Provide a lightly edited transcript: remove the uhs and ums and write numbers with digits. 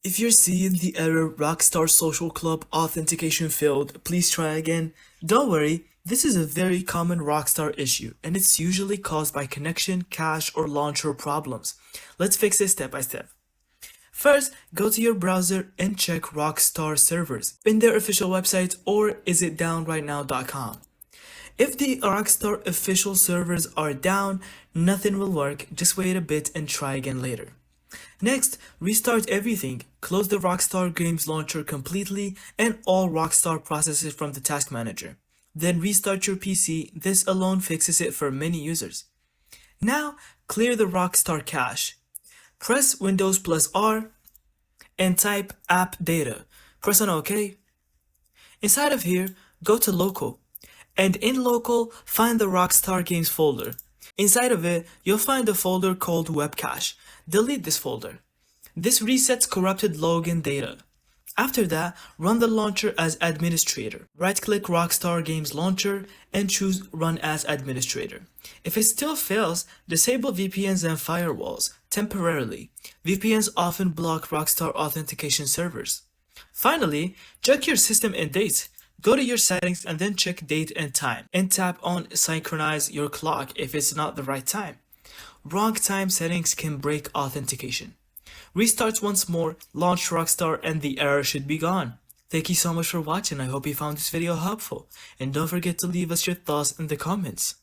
If you're seeing the error Rockstar Social Club authentication failed, please try again. Don't worry, this is a very common Rockstar issue, and it's usually caused by connection, cache, or launcher problems. Let's fix it step by step. First, go to your browser and check Rockstar servers in their official website or isitdownrightnow.com. If the Rockstar official servers are down, nothing will work, just wait a bit and try again later. Next, restart everything, close the Rockstar Games launcher completely and all Rockstar processes from the task manager. Then restart your PC, this alone fixes it for many users. Now, clear the Rockstar cache. Press Windows plus R and type app data. Press on OK. Inside of here, go to local. And in local, find the Rockstar Games folder. Inside of it, you'll find a folder called Web Cache. Delete this folder. This resets corrupted login data. After that, run the launcher as administrator. Right-click Rockstar Games Launcher and choose Run as Administrator. If it still fails, disable VPNs and firewalls temporarily. VPNs often block Rockstar authentication servers. Finally, check your system and date. Go to your settings and then check date and time and tap on synchronize your clock if it's not the right time. Wrong time settings can break authentication. Restart once more, launch Rockstar and the error should be gone. Thank you so much for watching. I hope you found this video helpful and don't forget to leave us your thoughts in the comments.